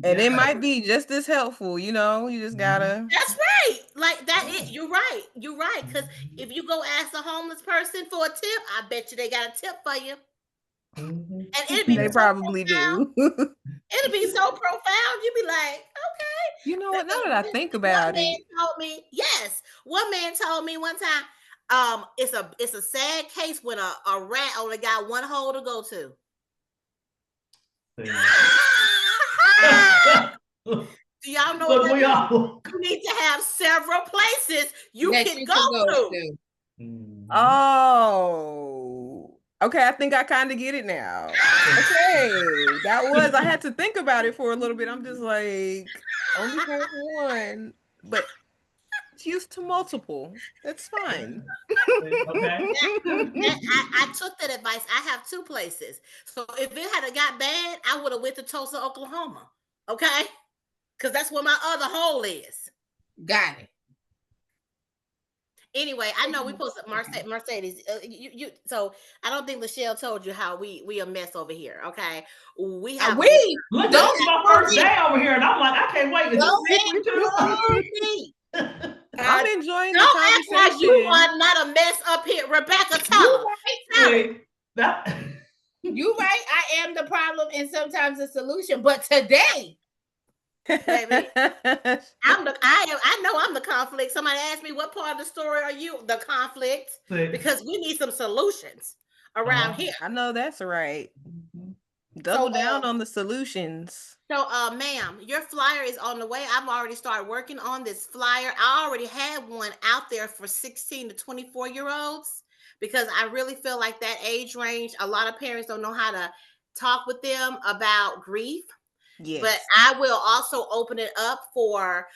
And Yeah. it might be just as helpful, you know. You just gotta. That's right. Like that it you're right. You're right. Because if you go ask a homeless person for a tip, I bet you they got a tip for you. Mhm. And it'd be They Yeah. so probably profound. do. It'd be so profound. You'd be like, okay. You know what? Now that I think One about man it, told me, yes. One man told me one time, it's a sad case when a rat only got one hole to go to. Do y'all know what Look, that we means? all. You need to have several places you that can you go can go to. to. Mhm. oh, okay. I think I kind of get it now. Okay, I had to think about it for a little bit. I'm just like, only have one, but it's used to multiple. That's fine. Okay. I took that advice. I have two places. So if it had got bad, I would have went to Tulsa, Oklahoma. Okay? Because that's where my other hole is. Got it. Anyway, I know we posted Mercedes. So I don't think Lachelle told you how we a mess over here. Okay, we have We Look, this don't is my first day over here, and I'm like, I can't wait. Is this don't next week include too? me. I'm enjoying the Don't act like you conversation. are not a mess up here, Rebecca. Tell you her. right. Tell her. Wait, that. You right. I am the problem and sometimes the solution. But today, Baby, I know I'm the conflict. Somebody asked me what part of the story are you the conflict? See. Because we need some solutions around here. I know that's right. Mhm. Double down on the solutions. So ma'am, your flyer is on the way. I've already started working on this flyer. I already had one out there for 16 to 24-year-olds because I really feel like that age range, a lot of parents don't know how to talk with them about grief. Yes. But I will also open it up for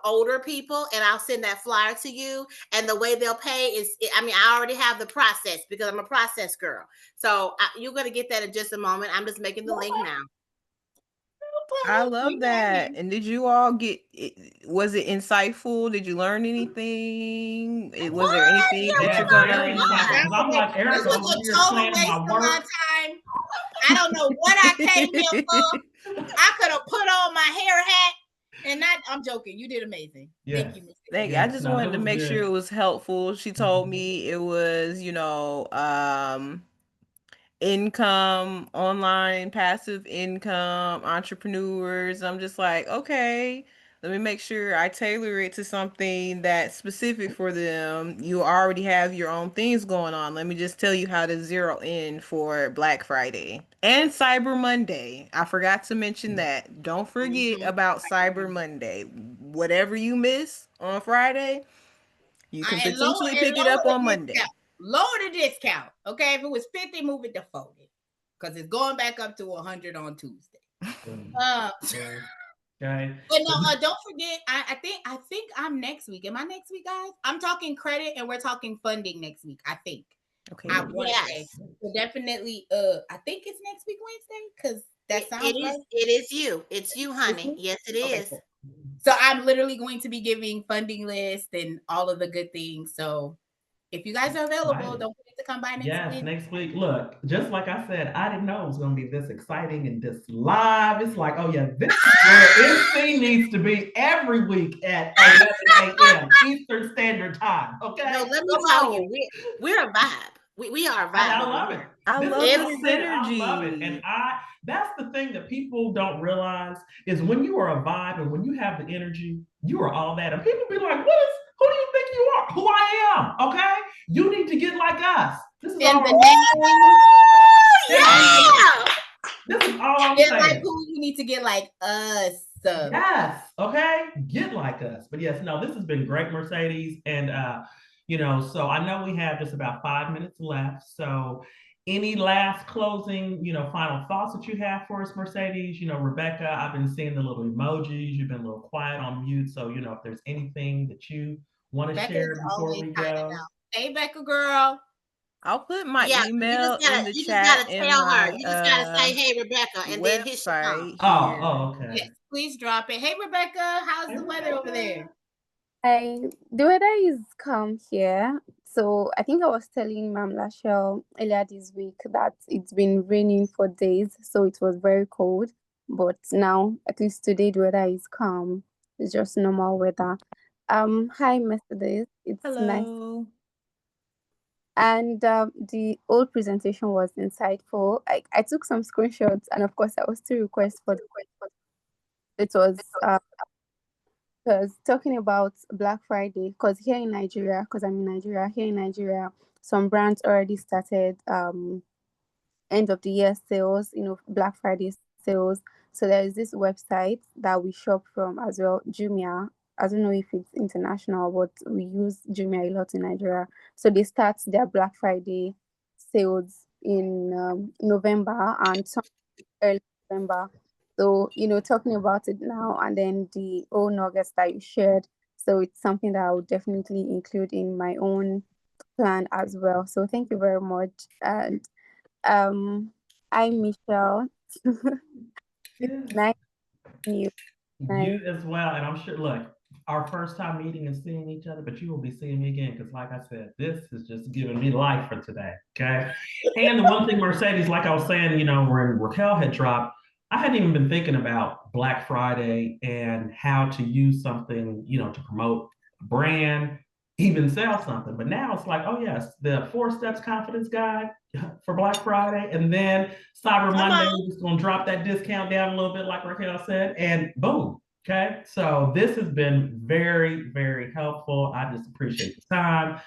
older people, and I'll send that flyer to you. And the way they'll pay is, I mean, I already have the process because I'm a process girl. So you're going to get that in just a moment. I'm just making the link now. I love that. And did you all was it insightful? Did you learn anything? Was there anything that you're Yeah, very gonna insightful. Because I'm like this Erica was over a here total planning waste my of my work. time. I don't know what I came here for. I could have put on my hair hat and not. I'm joking. You did amazing. Yes. Thank you, Miss. Thank you. I Yes, just no, wanted it to was make sure good. it was helpful. She told me it was, income, online, passive income, entrepreneurs. I'm just like, okay, let me make sure I tailor it to something that's specific for them. You already have your own things going on. Let me just tell you how to zero in for Black Friday and Cyber Monday. I forgot to mention that. Don't forget about Cyber Monday. Whatever you miss on Friday, you can And potentially pick it up lower on the Monday. discount. Lower the discount. Okay, if it was 50, move it to 40 because it's going back up to 100 on Tuesday. Okay. But no, don't forget. I think I'm next week. Am I next week, guys? I'm talking credit and we're talking funding next week. I think. Okay. I want to say. Yes. So definitely. I think it's next week Wednesday because that sounds It is. right. It is you. It's you, honey. Yes, it Okay, is. cool. So I'm literally going to be giving funding lists and all of the good things. So if you guys are available, don't forget to come by next Yes, week. next week. Look, just like I said, I didn't know it was going to be this exciting and this live. It's like, oh yeah, this is where NC needs to be every week at 11 a.m. Eastern Standard Time. Okay. No, let me Come tell on. you, we're a vibe. We are a vibe. I over love here. it. I This love is the what I'm saying. I love it. synergy. And that's the thing that people don't realize is when you are a vibe and when you have the energy, you are all that. And people be like, who do you think you are? Who I am? Okay. You need to get like us. This is In all the name. Yeah. this is all I'm Get saying. like who you need to get like us. Yes. Okay. Get like us. But yes, no, this has been great, Mercedes. And so I know we have just about 5 minutes left. So any last closing, final thoughts that you have for us, Mercedes? Rebecca, I've been seeing the little emojis. You've been a little quiet on mute. So, if there's anything that you want to Becca share is before always we signing go. out. Hey, Becca girl. I'll put my Yeah, email in the you just chat gotta and tell her. my You just gotta say, "Hey, Rebecca," and then hit Siobhan. website Oh, here. oh, okay. Yes, please drop it. Hey, Rebecca, how's Hey, the weather over there? The weather is calm here. So I think I was telling Ma'am Lachelle earlier this week that it's been raining for days, so it was very cold. But now, at least today, the weather is calm. It's just normal weather. Hi, Mercedes. It's nice. Hello. And the old presentation was insightful. I took some screenshots, and of course, I was still request for it was talking about Black Friday. Because here in Nigeria, because I'm in Nigeria, here in Nigeria, some brands already started end of the year sales, Black Friday sales. So there is this website that we shop from as well, Jumia. I don't know if it's international, but we use Jumia a lot in Nigeria. So they start their Black Friday sales in November and some early November. So, talking about it now and then the old nuggets that you shared. So it's something that I would definitely include in my own plan as well. So thank you very much. And I'm Michelle. It's Yeah. nice meeting you. You Nice. as well. And I'm sure, look, our first time meeting and seeing each other, but you will be seeing me again because, like I said, this is just giving me life for today. Okay. And the one thing, Mercedes, like I was saying, when Raquel had dropped, I hadn't even been thinking about Black Friday and how to use something, to promote a brand, even sell something. But now it's like, oh, yes, the 4 Steps Confidence Guide for Black Friday. And then Cyber Come Monday, on. we're just going to drop that discount down a little bit, like Raquel said, and boom. Okay. So this has been very, very helpful. I just appreciate the time,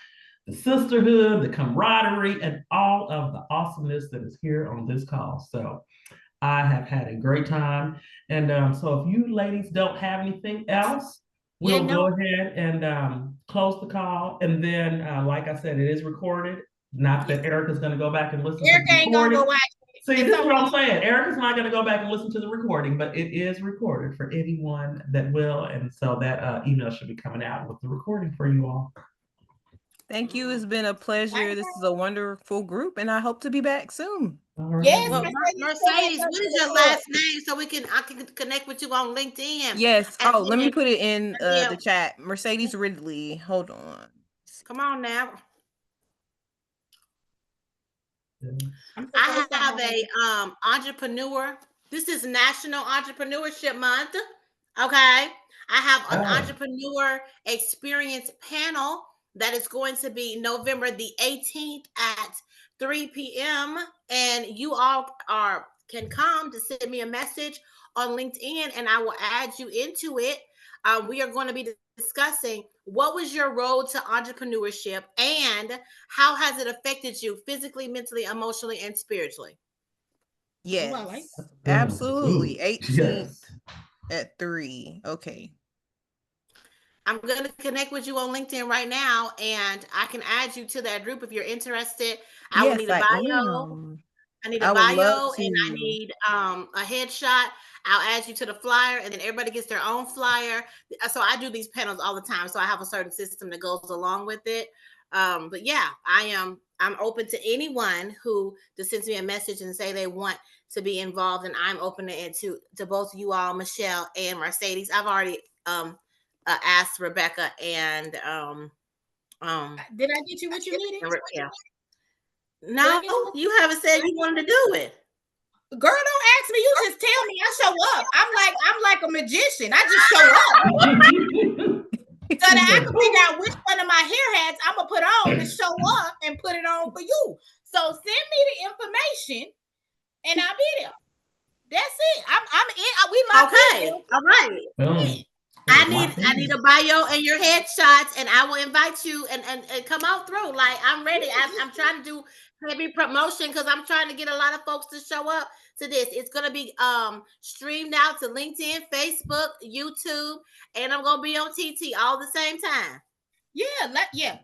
the sisterhood, the camaraderie, and all of the awesomeness that is here on this call. So I have had a great time. And so if you ladies don't have anything else, Yeah, we'll no, go ahead and close the call. And then, like I said, it is recorded. Not that Erica's going to go back and listen to the Erica ain't gonna go recording. watch it. See, It's this is all what I'm right. saying. Erica's not going to go back and listen to the recording, but it is recorded for anyone that will. And so that email should be coming out with the recording for you all. Thank you. It's been a pleasure. This is a wonderful group, and I hope to be back soon. All right. Yes, Well, Mercedes, what is your last? last name so I can connect with you on LinkedIn? Yes. And Oh, let me then- put it in yeah. the chat. Mercedes Ridley. Hold on. Come on now. I'm I supposed to have have a entrepreneur. This is National Entrepreneurship Month. Okay. I have an Oh. entrepreneur experience panel that is going to be November the 18th at 3 p.m. And you all can come to send me a message on LinkedIn and I will add you into it. We are going to be discussing what was your road to entrepreneurship and how has it affected you physically, mentally, emotionally, and spiritually? Yes. I like Absolutely. Ooh, 18th yes. at 3. Okay. I'm going to connect with you on LinkedIn right now and I can add you to that group if you're interested. I will Yes, need a I bio. am. I need a I would love bio and I to. need a headshot. I'll add you to the flyer and then everybody gets their own flyer. So I do these panels all the time. So I have a certain system that goes along with it. But yeah, I'm open to anyone who just sends me a message and say they want to be involved, and I'm open to both you all, Michelle and Mercedes. I've already asked Rebecca and Did I get you what you needed? yeah. No, you haven't said you wanted to do it. Girl, don't ask me. You just tell me. I show up. I'm like a magician. I just show up. So that I can figure out which one of my hair hats I'm gonna put on to show up and put it on for you. So send me the information and I'll be there. That's it. I'm in. We locked Okay. in. All right. Boom. I need a bio and your headshots, and I will invite you and come out through. Like I'm ready. I'm trying to do heavy promotion because I'm trying to get a lot of folks to show up to this. It's gonna be streamed out to LinkedIn, Facebook, YouTube, and I'm gonna be on TT all the same time.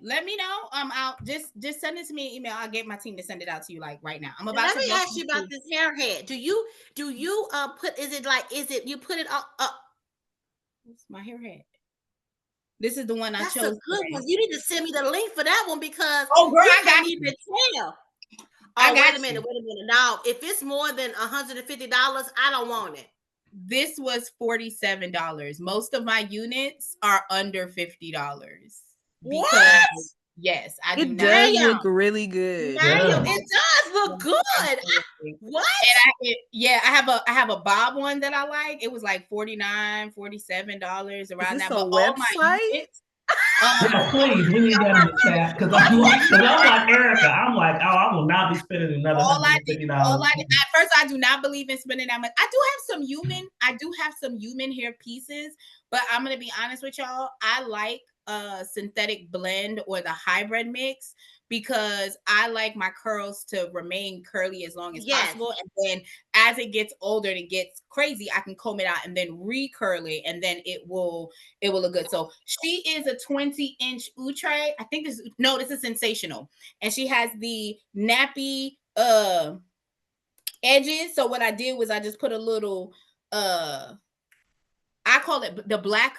Let me know. I'll just send it to me an email. I'll get my team to send it out to you like right now. I'm And about let to me jump ask you about into. this hair head. Do you put, is it you put it up? What's my hair head? This is the one I That's a chose good today. one. You need to send me the link for that one because Oh, girl, you I can't got even you. tell. I Oh, got wait a minute, you. wait a minute. Now, if it's more than $150, I don't want it. This was $47. Most of my units are under $50 What? because yes, I do It not. does Damn. look really good. Damn, Yeah. it does look good. What? I have a bob one that I like. It was like $47 Is around this that. a But all my website? units, Yeah, please, we need that in the chat because I'm like Erica. I'm like, oh, I will not be spending another all I did, $150. at first, I do not believe in spending that much. I do have some human hair pieces, but I'm gonna be honest with y'all. I like synthetic blend or the hybrid mix because I like my curls to remain curly as long as Yes. possible. And then as it gets older and it gets crazy, I can comb it out and then recurl it, and then it will look good. So she is a 20-inch outre. I think this is sensational. And she has the nappy edges. So what I did was I just put a little I call it the black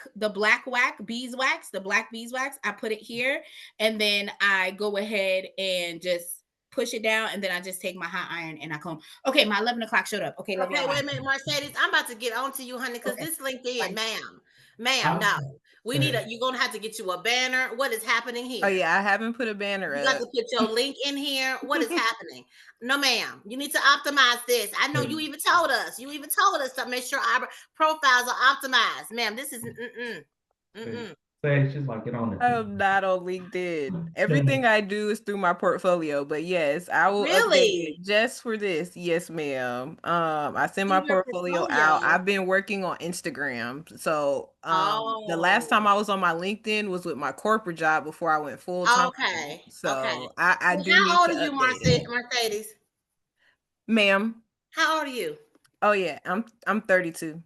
beeswax, the black beeswax. I put it here, and then I go ahead and just push it down, and then I just take my hot iron and I comb. Okay, my 11 o'clock showed up. Okay, love Okay, y'all. wait Bye. a minute, Mercedes. I'm about to get on to you, honey, because Okay. this LinkedIn, Bye. ma'am, no. We need Okay. you're gonna have to get you a banner. What is happening here? Oh yeah, I haven't put a banner You got to up. put your link in here. What is happening? No, ma'am. You need to optimize this. I know you even told us. You even told us to make sure our profiles are optimized, ma'am. This is Say she's like, get on I it. am not on LinkedIn. Everything I do is through my portfolio, but yes, I will update Really it just for this. Yes, ma'am. I send my through your portfolio out. portfolio. I've been working on Instagram. So, the last Oh, time I was on my LinkedIn was with my corporate job before I went full time. okay, okay. So, I So do need how old to are you, update it. Mercedes? Ma'am. How old are you? Oh yeah, I'm 32.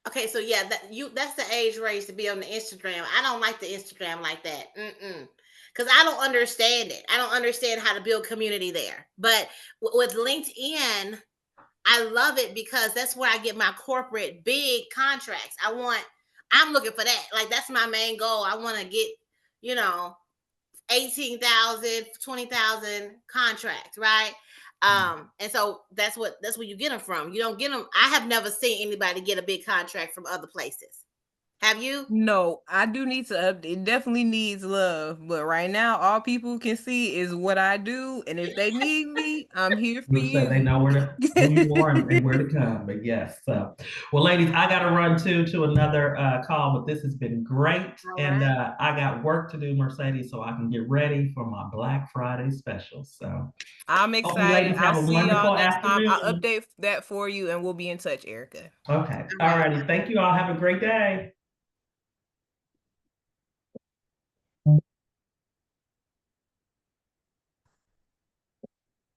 Okay, so yeah, that's the age range to be on the Instagram. I don't like the Instagram like that. Because I don't understand it. I don't understand how to build community there. But with LinkedIn, I love it because that's where I get my corporate big contracts. I'm looking for that. Like that's my main goal. I want to get, you know, 18,000, 20,000 contracts, right? And so that's where you get them from. You don't get them. I have never seen anybody get a big contract from other places. Have you? No, I do need to update. It definitely needs love, but right now, all people can see is what I do, and if they need me, I'm here for Bruce said they you. know who you are and where to come. But yes, so well, ladies, I got to run to another call, but this has been great, All and right. I got work to do, Mercedes, so I can get ready for my Black Friday special. So, I'm hope you excited. ladies I'll have a see y'all wonderful next time. I'll afternoon. update that for you, and we'll be in touch, Erica. Okay, All all right. righty. Thank you all. Have a great day.